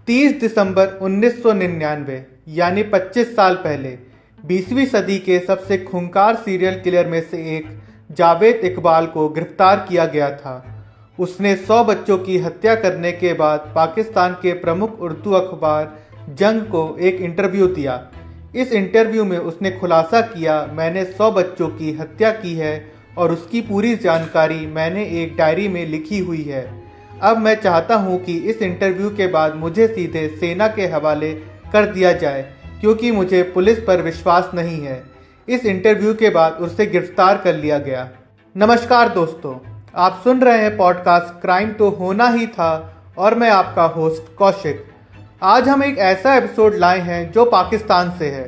30 दिसंबर 1999 यानी 25 साल पहले 20वीं सदी के सबसे खूंखार सीरियल किलर में से एक जावेद इकबाल को गिरफ्तार किया गया था। उसने 100 बच्चों की हत्या करने के बाद पाकिस्तान के प्रमुख उर्दू अखबार जंग को एक इंटरव्यू दिया। इस इंटरव्यू में उसने खुलासा किया, मैंने 100 बच्चों की हत्या की है और उसकी पूरी जानकारी मैंने एक डायरी में लिखी हुई है। अब मैं चाहता हूं कि इस इंटरव्यू के बाद मुझे सीधे सेना के हवाले कर दिया जाए, क्योंकि मुझे पुलिस पर विश्वास नहीं है। इस इंटरव्यू के बाद उसे गिरफ्तार कर लिया गया। नमस्कार दोस्तों, आप सुन रहे हैं पॉडकास्ट क्राइम तो होना ही था और मैं आपका होस्ट कौशिक। आज हम एक ऐसा एपिसोड लाए हैं जो पाकिस्तान से है।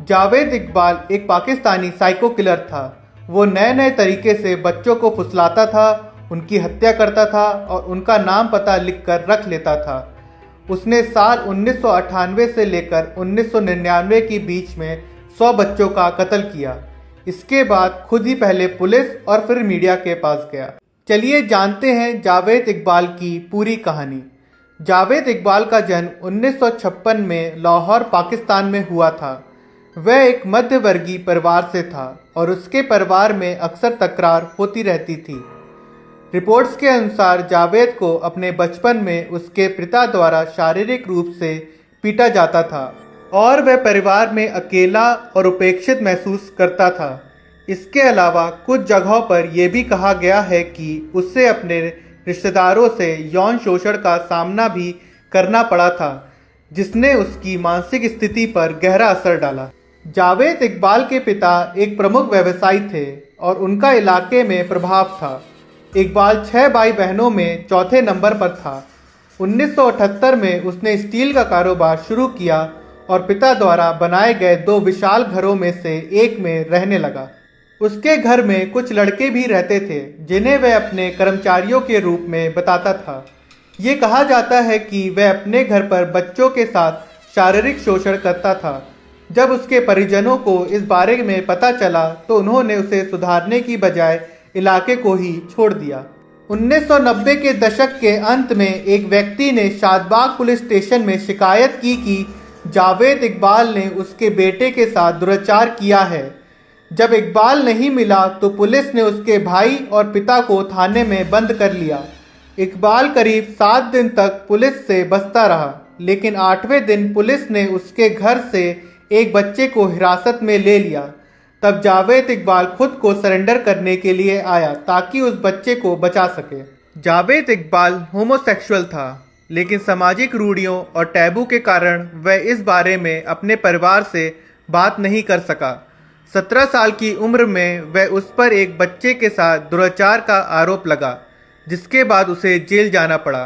जावेद इकबाल एक पाकिस्तानी साइको किलर था। वो नए नए तरीके से बच्चों को फुसलाता था, उनकी हत्या करता था और उनका नाम पता लिखकर रख लेता था। उसने साल 1998 से लेकर 1999 के बीच में 100 बच्चों का कत्ल किया। इसके बाद खुद ही पहले पुलिस और फिर मीडिया के पास गया। चलिए जानते हैं जावेद इकबाल की पूरी कहानी। जावेद इकबाल का जन्म 1956 में लाहौर पाकिस्तान में हुआ था। वह एक मध्यवर्गीय परिवार से था और उसके परिवार में अक्सर तकरार होती रहती थी। रिपोर्ट्स के अनुसार जावेद को अपने बचपन में उसके पिता द्वारा शारीरिक रूप से पीटा जाता था और वह परिवार में अकेला और उपेक्षित महसूस करता था। इसके अलावा कुछ जगहों पर यह भी कहा गया है कि उसे अपने रिश्तेदारों से यौन शोषण का सामना भी करना पड़ा था, जिसने उसकी मानसिक स्थिति पर गहरा असर डाला। जावेद इकबाल के पिता एक प्रमुख व्यवसायी थे और उनका इलाके में प्रभाव था। इकबाल 6 भाई बहनों में चौथे नंबर पर था। 1978 में उसने स्टील का कारोबार शुरू किया और पिता द्वारा बनाए गए 2 विशाल घरों में से एक में रहने लगा। उसके घर में कुछ लड़के भी रहते थे जिन्हें वह अपने कर्मचारियों के रूप में बताता था। ये कहा जाता है कि वह अपने घर पर बच्चों के साथ शारीरिक शोषण करता था। जब उसके परिजनों को इस बारे में पता चला तो उन्होंने उसे सुधारने की बजाय इलाके को ही छोड़ दिया। 1990 के दशक के अंत में एक व्यक्ति ने शादबाग पुलिस स्टेशन में शिकायत की कि जावेद इकबाल ने उसके बेटे के साथ दुराचार किया है। जब इकबाल नहीं मिला तो पुलिस ने उसके भाई और पिता को थाने में बंद कर लिया। इकबाल करीब 7 दिन तक पुलिस से बचता रहा, लेकिन 8वें दिन पुलिस ने उसके घर से एक बच्चे को हिरासत में ले लिया। तब जावेद इकबाल खुद को सरेंडर करने के लिए आया ताकि उस बच्चे को बचा सके। जावेद इकबाल होमोसेक्सुअल था, लेकिन सामाजिक रूढ़ियों और टैबू के कारण वह इस बारे में अपने परिवार से बात नहीं कर सका। 17 साल की उम्र में वह उस पर एक बच्चे के साथ दुराचार का आरोप लगा, जिसके बाद उसे जेल जाना पड़ा।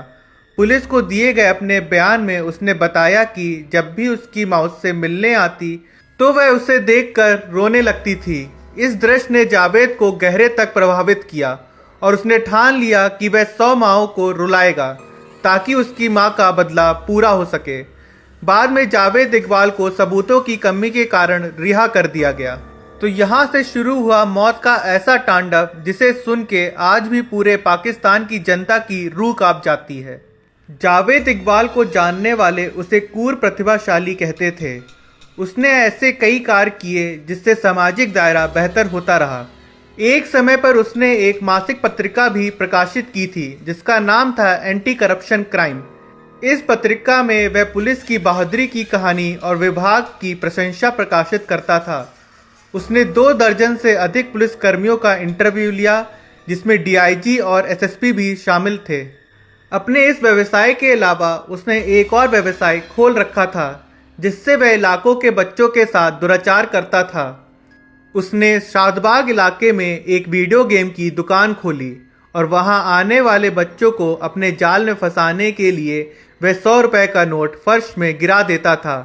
पुलिस को दिए गए अपने बयान में उसने बताया कि जब भी उसकी माँ उससे मिलने आती तो वह उसे देखकर रोने लगती थी। इस दृश्य ने जावेद को गहरे तक प्रभावित किया और उसने ठान लिया कि वह 100 माँओं को रुलाएगा ताकि उसकी माँ का बदला पूरा हो सके। बाद में जावेद इकबाल को सबूतों की कमी के कारण रिहा कर दिया गया। तो यहाँ से शुरू हुआ मौत का ऐसा तांडव जिसे सुन के आज भी पूरे पाकिस्तान की जनता की रूह कांप जाती है। जावेद इकबाल को जानने वाले उसे क्रूर प्रतिभाशाली कहते थे। उसने ऐसे कई कार्य किए जिससे सामाजिक दायरा बेहतर होता रहा। एक समय पर उसने एक मासिक पत्रिका भी प्रकाशित की थी जिसका नाम था एंटी करप्शन क्राइम। इस पत्रिका में वह पुलिस की बहादुरी की कहानी और विभाग की प्रशंसा प्रकाशित करता था। उसने 2 दर्जन से अधिक पुलिस कर्मियों का इंटरव्यू लिया, जिसमें डीआईजी और एसएसपी भी शामिल थे। अपने इस व्यवसाय के अलावा उसने एक और व्यवसाय खोल रखा था जिससे वह इलाकों के बच्चों के साथ दुराचार करता था। उसने शादबाग इलाके में एक वीडियो गेम की दुकान खोली और वहां आने वाले बच्चों को अपने जाल में फंसाने के लिए वह 100 रुपए का नोट फर्श में गिरा देता था।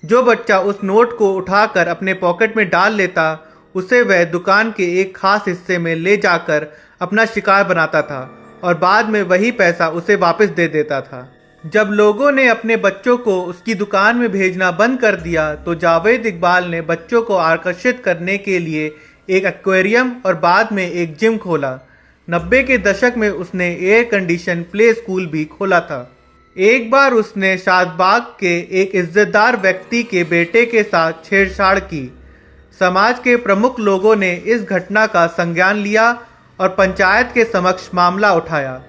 जो बच्चा उस नोट को उठाकर अपने पॉकेट में डाल लेता, उसे वह दुकान के एक खास हिस्से में ले जाकर अपना शिकार बनाता था और बाद में वही पैसा उसे वापस दे देता था। जब लोगों ने अपने बच्चों को उसकी दुकान में भेजना बंद कर दिया तो जावेद इकबाल ने बच्चों को आकर्षित करने के लिए एक एक्वेरियम और बाद में एक जिम खोला। 90 के दशक में उसने एयर कंडीशन प्ले स्कूल भी खोला था। एक बार उसने शादबाग के एक इज्जतदार व्यक्ति के बेटे के साथ छेड़छाड़ की। समाज के प्रमुख लोगों ने इस घटना का संज्ञान लिया और पंचायत के समक्ष मामला उठाया।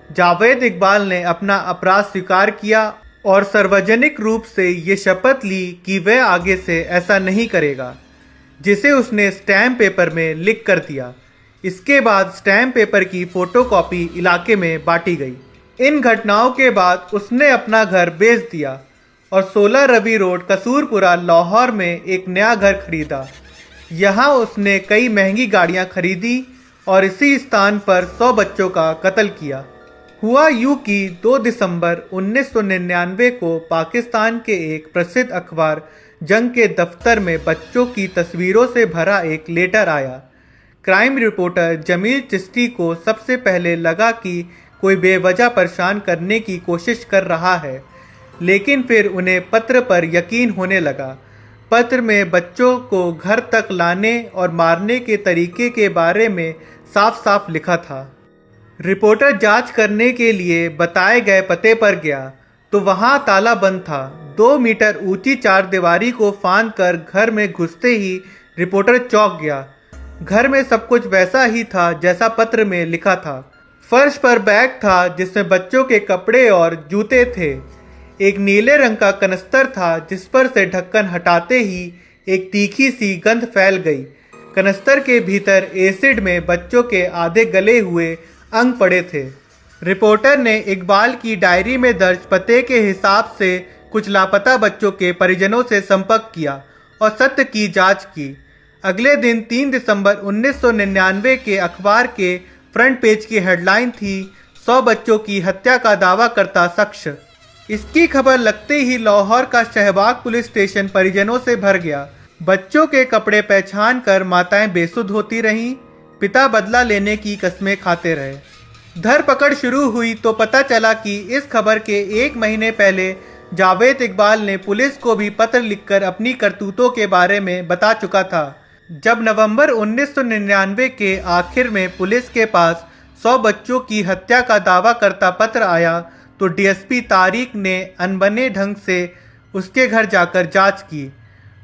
जावेद इकबाल ने अपना अपराध स्वीकार किया और सार्वजनिक रूप से ये शपथ ली कि वह आगे से ऐसा नहीं करेगा, जिसे उसने स्टैम्प पेपर में लिख कर दिया। इसके बाद स्टैम्प पेपर की फोटोकॉपी इलाके में बांटी गई। इन घटनाओं के बाद उसने अपना घर बेच दिया और 16 रवि रोड कसूरपुरा लाहौर में एक नया घर खरीदा। यहाँ उसने कई महंगी गाड़ियाँ खरीदी और इसी स्थान पर 100 बच्चों का कत्ल किया। हुआ यूं कि 2 दिसंबर 1999 को पाकिस्तान के एक प्रसिद्ध अखबार जंग के दफ्तर में बच्चों की तस्वीरों से भरा एक लेटर आया। क्राइम रिपोर्टर जमील चिश्ती को सबसे पहले लगा कि कोई बेवजह परेशान करने की कोशिश कर रहा है, लेकिन फिर उन्हें पत्र पर यकीन होने लगा। पत्र में बच्चों को घर तक लाने और मारने के तरीके के बारे में साफ साफ लिखा था। रिपोर्टर जांच करने के लिए बताए गए पते पर गया तो वहां ताला बंद था। 2 मीटर ऊंची चारदीवारी को फांद कर घर में घुसते ही रिपोर्टर चौंक गया। घर में सब कुछ वैसा ही था जैसा पत्र में लिखा था। फर्श पर बैग था जिसमें बच्चों के कपड़े और जूते थे। एक नीले रंग का कनस्तर था जिस पर से ढक्कन हटाते ही एक तीखी सी गंध फैल गई। कनस्तर के भीतर एसिड में बच्चों के आधे गले हुए अंग पड़े थे। रिपोर्टर ने इकबाल की डायरी में दर्ज पते के हिसाब से कुछ लापता बच्चों के परिजनों से संपर्क किया और सत्य की जांच की। अगले दिन 3 दिसंबर 1999 के अखबार के फ्रंट पेज की हेडलाइन थी 100 बच्चों की हत्या का दावा करता शख्स। इसकी खबर लगते ही लाहौर का शहबाग पुलिस स्टेशन परिजनों से भर गया। बच्चों के कपड़े पहचान कर माताएं बेसुध होती रहीं, पिता बदला लेने की कस्में खाते रहे। धरपकड़ शुरू हुई तो पता चला कि इस खबर के 1 महीने पहले जावेद इकबाल ने पुलिस को भी पत्र लिखकर अपनी करतूतों के बारे में बता चुका था। जब नवंबर 1999 के आखिर में पुलिस के पास 100 बच्चों की हत्या का दावा करता पत्र आया तो डीएसपी तारिक ने अनबने ढंग से उसके घर जाकर जांच की।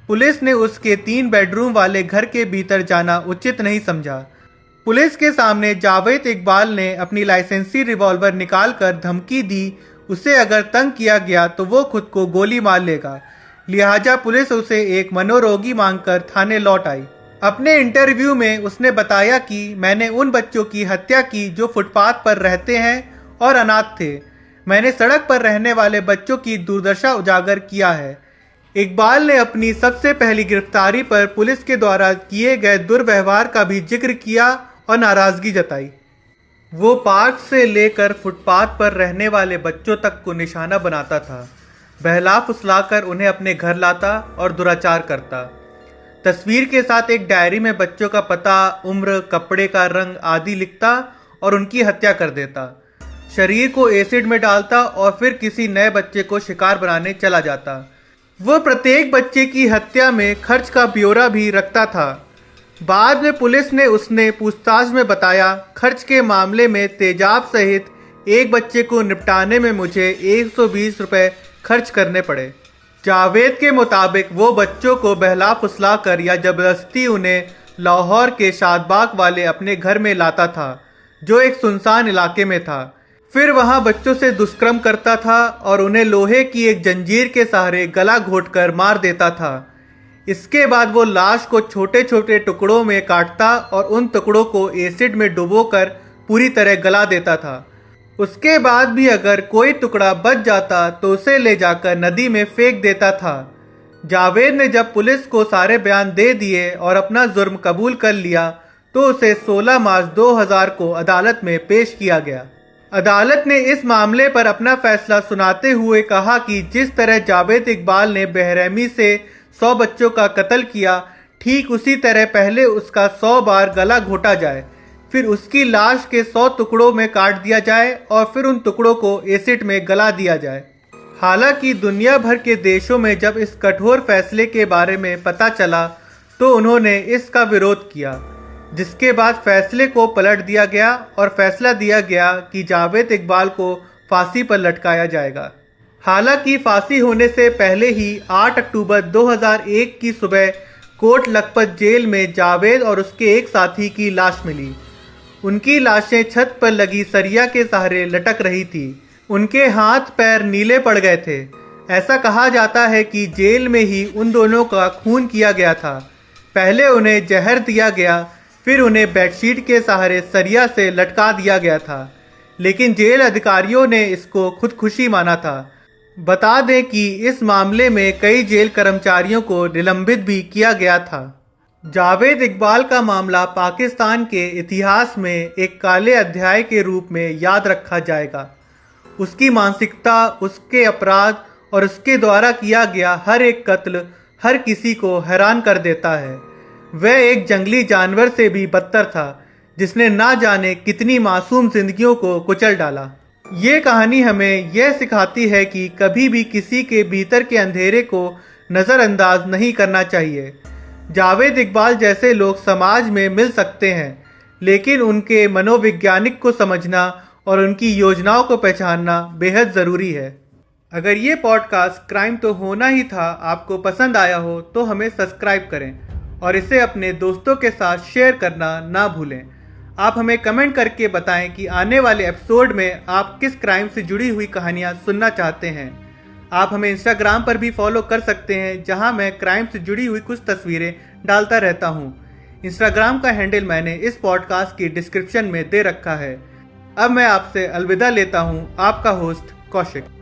पुलिस ने उसके 3 बेडरूम वाले घर के भीतर जाना उचित नहीं समझा। पुलिस के सामने जावेद इकबाल ने अपनी लाइसेंसी रिवॉल्वर निकालकर धमकी दी उसे अगर तंग किया गया तो वो खुद को गोली मार लेगा। लिहाजा पुलिस उसे एक मनोरोगी मांगकर थाने लौट आई। अपने इंटरव्यू में उसने बताया कि मैंने उन बच्चों की हत्या की जो फुटपाथ पर रहते हैं और अनाथ थे। मैंने सड़क पर रहने वाले बच्चों की दुर्दशा उजागर किया है। इकबाल ने अपनी सबसे पहली गिरफ्तारी पर पुलिस के द्वारा किए गए दुर्व्यवहार का भी जिक्र किया और नाराजगी जताई। वो पार्क से लेकर फुटपाथ पर रहने वाले बच्चों तक को निशाना बनाता था। बहला फुसलाकर उन्हें अपने घर लाता और दुराचार करता। तस्वीर के साथ एक डायरी में बच्चों का पता, उम्र, कपड़े का रंग आदि लिखता और उनकी हत्या कर देता। शरीर को एसिड में डालता और फिर किसी नए बच्चे को शिकार बनाने चला जाता। वो प्रत्येक बच्चे की हत्या में खर्च का ब्यौरा भी रखता था। बाद में पुलिस ने उसने पूछताछ में बताया, खर्च के मामले में तेजाब सहित एक बच्चे को निपटाने में मुझे 120 रुपए खर्च करने पड़े। जावेद के मुताबिक वो बच्चों को बहला फुसला कर या जबरदस्ती उन्हें लाहौर के शादबाग वाले अपने घर में लाता था जो एक सुनसान इलाके में था। फिर वहां बच्चों से दुष्कर्म करता था और उन्हें लोहे की एक जंजीर के सहारे गला घोंटकर मार देता था। इसके बाद वो लाश को छोटे छोटे टुकड़ों में काटता और उन टुकड़ों को एसिड में डुबोकर पूरी तरह गला देता था। उसके बाद भी अगर कोई टुकड़ा बच जाता तो उसे ले जाकर नदी में फेंक देता था। जावेद ने जब पुलिस को सारे बयान दे दिए और अपना जुर्म कबूल कर लिया तो उसे 16 मार्च 2000 को अदालत में पेश किया गया। अदालत ने इस मामले पर अपना फैसला सुनाते हुए कहा कि जिस तरह जावेद इकबाल ने बेरहमी से 100 बच्चों का कत्ल किया, ठीक उसी तरह पहले उसका 100 बार गला घोटा जाए, फिर उसकी लाश के 100 टुकड़ों में काट दिया जाए और फिर उन टुकड़ों को एसिड में गला दिया जाए। हालांकि दुनिया भर के देशों में जब इस कठोर फैसले के बारे में पता चला तो उन्होंने इसका विरोध किया, जिसके बाद फैसले को पलट दिया गया और फैसला दिया गया कि जावेद इकबाल को फांसी पर लटकाया जाएगा। हालांकि फांसी होने से पहले ही 8 अक्टूबर 2001 की सुबह कोट लखपत जेल में जावेद और उसके एक साथी की लाश मिली। उनकी लाशें छत पर लगी सरिया के सहारे लटक रही थी। उनके हाथ पैर नीले पड़ गए थे। ऐसा कहा जाता है कि जेल में ही उन दोनों का खून किया गया था। पहले उन्हें जहर दिया गया, फिर उन्हें बेडशीट के सहारे सरिया से लटका दिया गया था, लेकिन जेल अधिकारियों ने इसको खुदकुशी माना था। बता दें कि इस मामले में कई जेल कर्मचारियों को निलंबित भी किया गया था। जावेद इकबाल का मामला पाकिस्तान के इतिहास में एक काले अध्याय के रूप में याद रखा जाएगा। उसकी मानसिकता, उसके अपराध और उसके द्वारा किया गया हर एक कत्ल हर किसी को हैरान कर देता है। वह एक जंगली जानवर से भी बदतर था, जिसने ना जाने कितनी मासूम जिंदगियों को कुचल डाला। ये कहानी हमें यह सिखाती है कि कभी भी किसी के भीतर के अंधेरे को नज़रअंदाज नहीं करना चाहिए। जावेद इकबाल जैसे लोग समाज में मिल सकते हैं, लेकिन उनके मनोवैज्ञानिक को समझना और उनकी योजनाओं को पहचानना बेहद ज़रूरी है। अगर ये पॉडकास्ट क्राइम तो होना ही था आपको पसंद आया हो तो हमें सब्सक्राइब करें और इसे अपने दोस्तों के साथ शेयर करना ना भूलें। आप हमें कमेंट करके बताएं कि आने वाले एपिसोड में आप किस क्राइम से जुड़ी हुई कहानियाँ सुनना चाहते हैं। आप हमें इंस्टाग्राम पर भी फॉलो कर सकते हैं, जहां मैं क्राइम से जुड़ी हुई कुछ तस्वीरें डालता रहता हूं। इंस्टाग्राम का हैंडल मैंने इस पॉडकास्ट की डिस्क्रिप्शन में दे रखा है। अब मैं आपसे अलविदा लेता हूं, आपका होस्ट कौशिक।